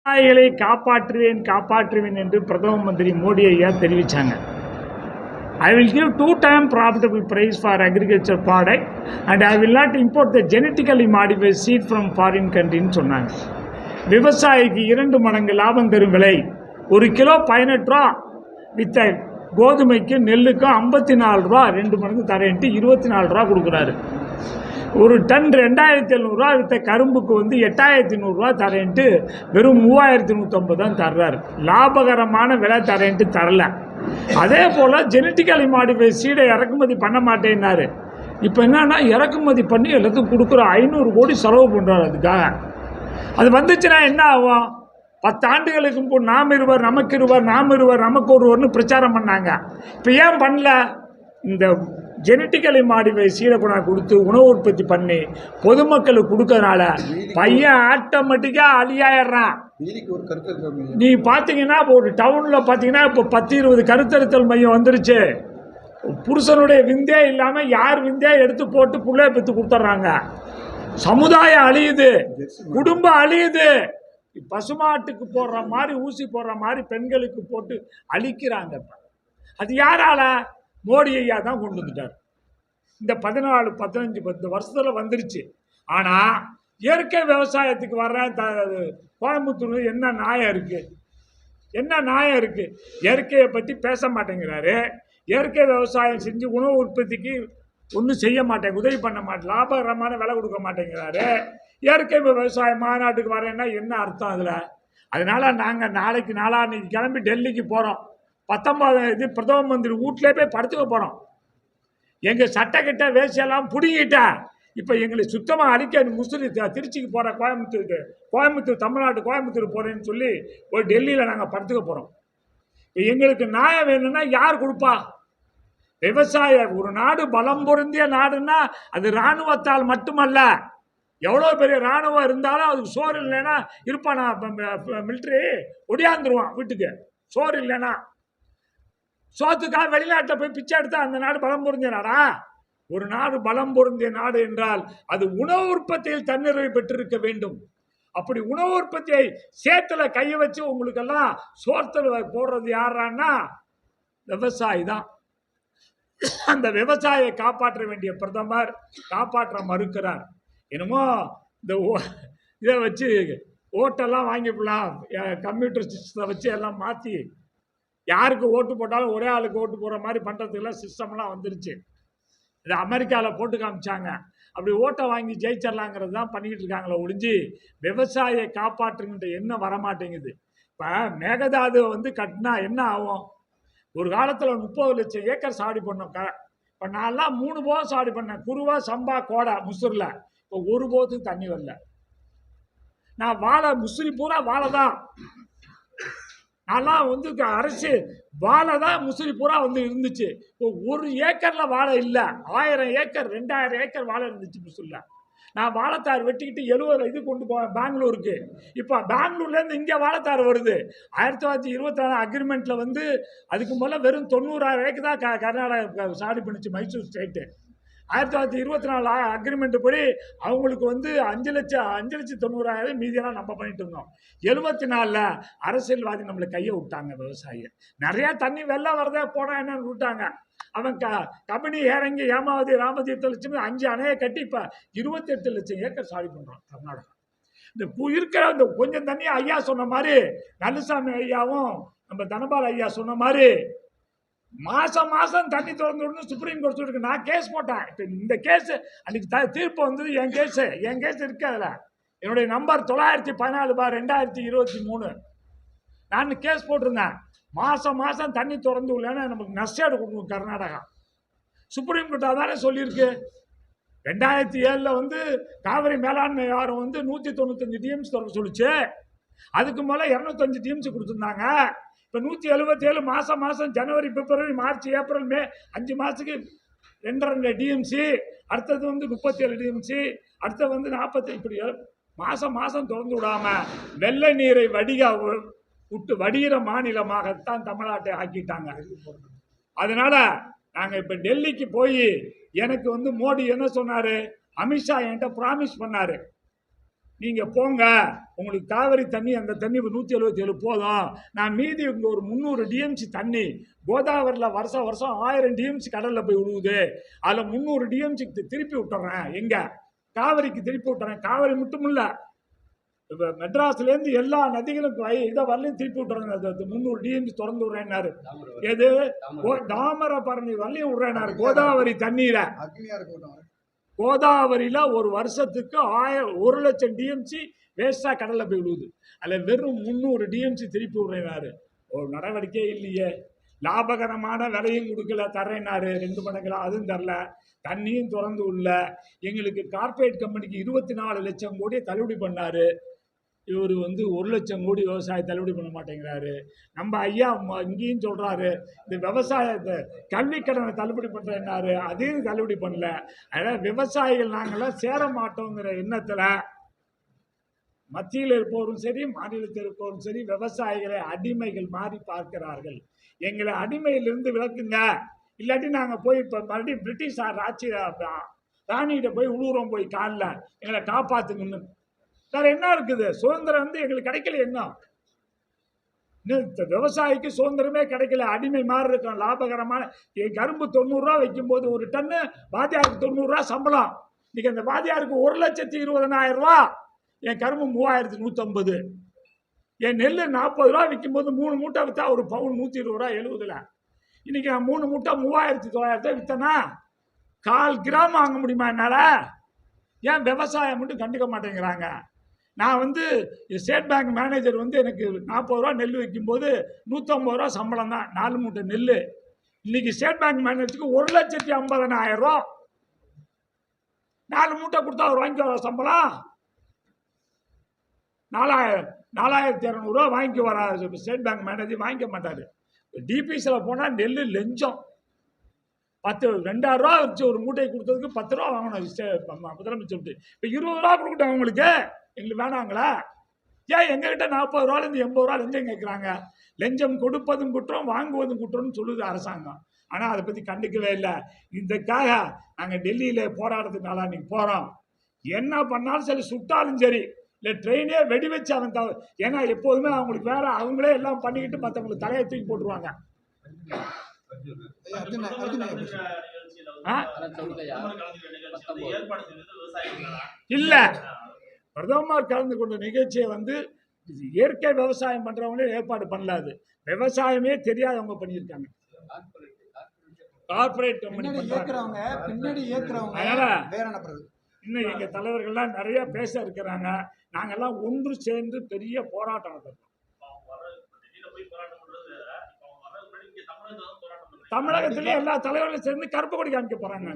விவசாயிகளை காப்பாற்றுவேன் காப்பாற்றுவேன் என்று பிரதம மந்திரி மோடி ஐயா தெரிவித்தாங்க. I will give 2-time profitable price for agriculture product and I will not import the genetically modified seed from foreign countryன்னு சொன்னாங்க. விவசாயிக்கு 2 மடங்கு லாபம் தரும் விலை. 1 கிலோ 18 ரூபா வித்த கோதுமைக்கு நெல்லுக்கும் 54 ரூபா 2 மடங்கு தரேன்ட்டு 24 ரூபா கொடுக்குறாரு. ஒரு டன் 2700 ரூபா வித்த கரும்புக்கு வந்து 8100 ரூபா தரேன்ட்டு வெறும் 3150 தான் தர்றாரு. லாபகரமான விலை தரேன்ட்டு தரல. அதே போல் ஜெனட்டிக்கலி மாடிஃபை சீடை இறக்குமதி பண்ண மாட்டேன்னாரு. இப்போ என்னன்னா இறக்குமதி பண்ணி எல்லாத்துக்கும் கொடுக்குற 500 கோடி செலவு பண்ணுறாரு. அதுக்காக அது வந்துச்சுன்னா என்ன ஆகும்? 10 ஆண்டுகளுக்கு முன்பு நாம் இருவர் நமக்கு இருவர் நாம் இருவர் நமக்கு ஒருவர்னு பிரச்சாரம் பண்ணாங்க. இப்போ ஏன் பண்ணல? இந்த ஜெனட்டிக்கலி மாடிஃபை சீடை கொண்டாந்து கொடுத்து உணவு உற்பத்தி பண்ணி பொதுமக்களுக்கு கொடுக்கறதுனால பையன் ஆட்டோமேட்டிக்காக அழியாயிடுறான். நீ பார்த்தீங்கன்னா ஒரு டவுனில் பார்த்தீங்கன்னா இப்போ 10-20 கருத்தரித்தல் மையம் வந்துருச்சு. புருஷனுடைய விந்தே இல்லாமல் யார் விந்தே எடுத்து போட்டு புள்ளைய பெற்று கொடுத்துட்றாங்க. சமுதாயம் அழியுது, குடும்பம் அழியுது. பசுமாட்டுக்கு போடுற மாதிரி ஊசி போடுற மாதிரி பெண்களுக்கு போட்டு அழிக்கிறாங்க. அது யாரால? மோடி ஐயா தான் கொண்டு வந்துட்டார். இந்த 14-15 வருஷத்தில் வந்துருச்சு. ஆனால் இயற்கை விவசாயத்துக்கு வர்ற கோயம்புத்தூர் என்ன நியாயம் இருக்குது? என்ன நியாயம் இருக்குது? இயற்கையை பற்றி பேச மாட்டேங்கிறாரு. இயற்கை விவசாயம் செஞ்சு உணவு உற்பத்திக்கு ஒன்றும் செய்ய மாட்டேங்க, உதவி பண்ண மாட்டேன், லாபகரமான விலை கொடுக்க மாட்டேங்கிறாரு. இயற்கை விவசாய மாநாட்டுக்கு வரேன்னா என்ன அர்த்தம் அதில்? அதனால் நாங்கள் நாளான்னைக்கு கிளம்பி டெல்லிக்கு போகிறோம். 19 பிரதம மந்திரி வீட்டிலே போய் படுத்துக்க போகிறோம். எங்கள் சட்டக்கிட்ட வேசியெல்லாம் பிடிங்கிட்டா இப்போ எங்களை சுத்தமாக அழிக்க முஸ்லி திருச்சிக்கு போகிற கோயம்புத்தூர் தமிழ்நாட்டு கோயம்புத்தூர் போகிறேன்னு சொல்லி ஒரு டெல்லியில் நாங்கள் படுத்துக்க போகிறோம். எங்களுக்கு நியாயம் வேணும்னா யார் கொடுப்பா? விவசாய ஒரு நாடு பலம் பொருந்திய நாடுன்னா அது இராணுவத்தால் மட்டுமல்ல. எவ்வளோ பெரிய இராணுவம் இருந்தாலும் அதுக்கு சோறு இல்லைன்னா இருப்பானா? மிலிட்ரி ஒடியாந்துருவான் வீட்டுக்கு. சோறு இல்லைன்னா சோத்துக்காக வெளிநாட்டில் போய் பிச்சை எடுத்தா அந்த நாடு பலம் பொருந்திய நாடா? ஒரு நாடு பலம் பொருந்திய நாடு என்றால் அது உணவு உற்பத்தியில் தன்னிறைவு பெற்றிருக்க வேண்டும். அப்படி உணவு உற்பத்தியை சேத்துல கையை வச்சு உங்களுக்கெல்லாம் சோத்துல போடுறது யாரான்னா விவசாயி தான். அந்த விவசாயியை காப்பாற்ற வேண்டிய பிரதமர் காப்பாற்ற மறுக்கிறார். என்னமோ இந்த இதை வச்சு ஓட்டெல்லாம் வாங்கிக்கலாம், கம்ப்யூட்டர் சிஸ்டத்தை வச்சு எல்லாம் மாற்றி யாருக்கு ஓட்டு போட்டாலும் ஒரே ஆளுக்கு ஓட்டு போடுற மாதிரி பண்ணுறதுக்கெல்லாம் சிஸ்டம்லாம் வந்துருச்சு. இது அமெரிக்காவில் போட்டு காமிச்சாங்க. அப்படி ஓட்டை வாங்கி ஜெயிச்சிடலாங்கிறது தான் பண்ணிக்கிட்டு இருக்காங்களே ஒழிஞ்சு விவசாயியை காப்பாற்றுங்கிற எண்ணம் வரமாட்டேங்குது. இப்போ மேகதாது வந்து கட்டினா என்ன ஆகும்? ஒரு காலத்தில் 30 லட்சம் ஏக்கர் சாடி பண்ணோம். இப்போ நான்லாம் 3 போகம் சாடி பண்ணேன். குருவா சம்பா கோடா முசூரில். இப்போ ஒரு போகத்துக்கு தண்ணி வரல. நான் வாழை முசிறி பூரா வாழை தான். நான்லாம் வந்து அரசு வாழை தான் முசிறி பூரா வந்து இருந்துச்சு. இப்போ 1 ஏக்கரில் வாழை இல்லை. 1000 ஏக்கர் 2000 ஏக்கர் வாழை இருந்துச்சு முசூரில். நான் வாழைத்தார் வெட்டிக்கிட்டு 70 இது கொண்டு போவேன் பெங்களூருக்கு. இப்போ பெங்களூர்லேருந்து இங்கே வாழைத்தார் வருது. 1926 அக்ரிமெண்ட்டில் வந்து அதுக்கு முதல்ல வெறும் 90,000 ஏக்கர் தான் கர்நாடகா சாடி பண்ணிச்சு மைசூர் ஸ்டேட்டு. 1924 அக்ரிமெண்ட் படி அவங்களுக்கு வந்து 5,90,000 மீதியெல்லாம் நம்ம பண்ணிட்டு இருந்தோம். 74 அரசியல்வாதி நம்மளை கையை விட்டாங்க. விவசாயியை நிறையா தண்ணி வெள்ளம் வரதே போனால் என்னன்னு விட்டாங்க. அவன் கபினி இறங்கி ஏமாவதி ராமதீர்த்த லட்சுமி 5 அணையை கட்டி இப்போ 28 லட்சம் ஏக்கர் சாடி பண்ணுறான் கர்நாடகா. இந்த இருக்கிற இந்த கொஞ்சம் தண்ணி ஐயா சொன்ன மாதிரி, நல்லசாமி ஐயாவும் நம்ம தனபால் ஐயா சொன்ன மாதிரி மாதம் தண்ணி திறந்து விடணும் சுப்ரீம் கோர்ட் சொல்லிருக்கு. நான் கேஸ் போட்டேன். இப்போ இந்த கேஸ் அன்றைக்கி தீர்ப்பு வந்தது. என் கேஸ் இருக்கு. அதில் என்னுடைய நம்பர் 914/2023. நான் கேஸ் போட்டிருந்தேன். மாதம் தண்ணி திறந்து விடலன்னா நமக்கு நஷ்டம் கொடுக்கணும் கர்நாடகா. சுப்ரீம் கோர்ட் அதானே சொல்லியிருக்கு. 2007 வந்து காவிரி மேலாண்மை வாரம் வந்து 195 டிஎம்சி திறக்க சொல்லிச்சு. அதுக்கு மேலே 205 டிஎம்சி கொடுத்துருந்தாங்க. இப்போ 177 மாதம் ஜனவரி பிப்ரவரி மார்ச் ஏப்ரல் மே 5 மாதத்துக்கு 2.5 டிஎம்சி. அடுத்தது வந்து 37 டிஎம்சி. அடுத்தது வந்து 40. இப்படி மாதம் திறந்து விடாமல் வெள்ளை நீரை விட்டு வடிகிற மாநிலமாகத்தான் தமிழ்நாட்டை ஆக்கிட்டாங்க. அதனால் நாங்கள் இப்போ டெல்லிக்கு போய் எனக்கு வந்து மோடி என்ன சொன்னார்? அமித்ஷா என்கிட்ட ப்ராமிஸ் பண்ணார். நீங்கள் போங்க, உங்களுக்கு காவிரி தண்ணி அந்த தண்ணி 177 போதும், நான் மீதி இங்கே ஒரு 300 டிஎம்சி தண்ணி கோதாவரியில் வருஷம் 1000 டிஎம்சி கடலில் போய் விழுவுது, அதில் 300 டிஎம்சிக்கு திருப்பி விட்டுறேன், எங்கே காவிரிக்கு திருப்பி விட்டுறேன். காவிரி மட்டும் இல்லை, இப்போ மெட்ராஸ்லேருந்து எல்லா நதிகளுக்கும் இதை வரலையும் திருப்பி விட்டுறேன், 300 டிஎம்சி திறந்து விட்றேன்னாரு. எது தாமிரபரணி வரலையும் விட்றேன்னாரு. கோதாவரி தண்ணீரை கோதாவரியில் ஒரு வருஷத்துக்கு 1,00,000 டிஎம்சி வேஸ்டாக கடலில் போய் விழுவுது, அதில் வெறும் 300 டிஎம்சி திருப்பி விடுறாரு. ஒரு நடவடிக்கையே இல்லையே. லாபகரமான விலையும் கொடுக்கல, தர்றேன்னாரு 2 மடங்குலாம், அதுவும் தரல. தண்ணியும் திறந்து உள்ள எங்களுக்கு கார்பரேட் கம்பெனிக்கு 24 லட்சம் கோடியை தள்ளுபடி பண்ணார். இவர் 1 லட்சம் கோடி விவசாய தள்ளுபடி பண்ண மாட்டேங்கிறாரு. நம்ம ஐயா இங்கேயும் சொல்கிறாரு, இந்த விவசாயத்தை கல்வி கடனை தள்ளுபடி பண்ணுறேன்னாரு, அதையும் தள்ளுபடி பண்ணல. அதனால் விவசாயிகள் நாங்களாம் சேர மாட்டோங்கிற எண்ணத்தில் மத்தியில் இருப்பவரும் சரி மாநிலத்தில் இருப்பவரும் சரி விவசாயிகளை அடிமைகள் மாறி பார்க்கிறார்கள். எங்களை அடிமையிலிருந்து விளக்குங்க, இல்லாட்டி நாங்கள் போய் இப்போ மறுபடியும் பிரிட்டிஷ் ஆட்சி ராணிகிட்ட போய் உழுவுறோம், போய் காலில் எங்களை காப்பாற்றுங்கன்னு. வேறு என்ன இருக்குது? சுதந்திரம் எங்களுக்கு கிடைக்கல. என்ன விவசாயிக்கு சுதந்திரமே கிடைக்கல, அடிமை மாதிரி இருக்கும். லாபகரமான கரும்பு 90 ரூபா வைக்கும்போது ஒரு டன்னு வாத்தியாருக்கு 90 ரூபா சம்பளம். இன்னைக்கு அந்த வாத்தியாருக்கு 1,20,000 ரூபா, என் கரும்பு 3,150, என் நெல் 40 ரூபா விற்கும்போது 3 மூட்டை விற்றா ஒரு பவுன் 120 ரூபா 70. இன்னைக்கு நான் 3 மூட்டை 3,900 விற்றனா 1/4 கிராம் வாங்க முடியுமா என்னால்? ஏன் விவசாயம் மட்டும் கண்டுக்க மாட்டேங்கிறாங்க? நான் ஸ்டேட் பேங்க் மேனேஜர் எனக்கு 40 ரூபா நெல் வைக்கும்போது 150 ரூபா சம்பளம் தான், 4 மூட்டை நெல். இன்னைக்கு ஸ்டேட் பேங்க் மேனேஜருக்கு 1,50,000 ரூபா, 4 மூட்டை கொடுத்தா அவர் வாங்கிக்க சம்பளம் 4,200 ரூபா வாங்கிக்க வராது. ஸ்டேட் பேங்க் மேனேஜர் வாங்கிக்க மாட்டார். டிபிசியில் போனால் நெல் லஞ்சம் 2,000 ரூபா வச்சு ஒரு மூட்டையை கொடுத்ததுக்கு 10 ரூபா வாங்கணும் முதலமைச்சர். இப்போ 20 ரூபா கொடுக்கட்டும் அவங்களுக்கு, எங்களுக்கு வேணாங்களா? ஏன் எங்ககிட்ட 40 ரூபாலேருந்து 80 ரூபா லஞ்சம் கேட்குறாங்க? லஞ்சம் கொடுப்பதும் குற்றம், வாங்குவதும் குற்றம்னு சொல்லுது அரசாங்கம். ஆனால் அதை பற்றி கண்டுக்கவே இல்லை. இதுக்காக நாங்கள் டெல்லியில் போராடுறதுனால அன்றைக்கி போகிறோம். என்ன பண்ணாலும் சரி, சுட்டாலும் சரி, இல்லை ட்ரெயினே வெடி வச்சு அவன் ஏன்னா எப்போதுமே அவங்களுக்கு வேற, அவங்களே எல்லாம் பண்ணிக்கிட்டு மற்றவங்களுக்கு தலையை தூக்கி போட்டுருவாங்க. இல்ல, பிரதமர் கலந்து கொண்ட நிகழ்ச்சியை இயற்கை விவசாயம் பண்றவங்களே ஏற்பாடு பண்ணலாது. விவசாயமே தெரியாதவங்க பண்ணியிருக்காங்க, கார்பரேட் கம்பெனி பண்றாங்க. அதனால இன்னும் எங்க தலைவர்கள்லாம் நிறைய பேச இருக்கிறாங்க. நாங்கெல்லாம் ஒன்று சேர்ந்து பெரிய போராட்டம் நடத்துறோம். தமிழகத்திலே எல்லா தலைவர்களும் சேர்ந்து கருப்பு கொடி காமிக்க போறாங்க.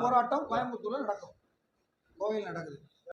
போராட்டம் கோயம்புத்தூர்ல நடக்கும், கோவில் நடக்குது.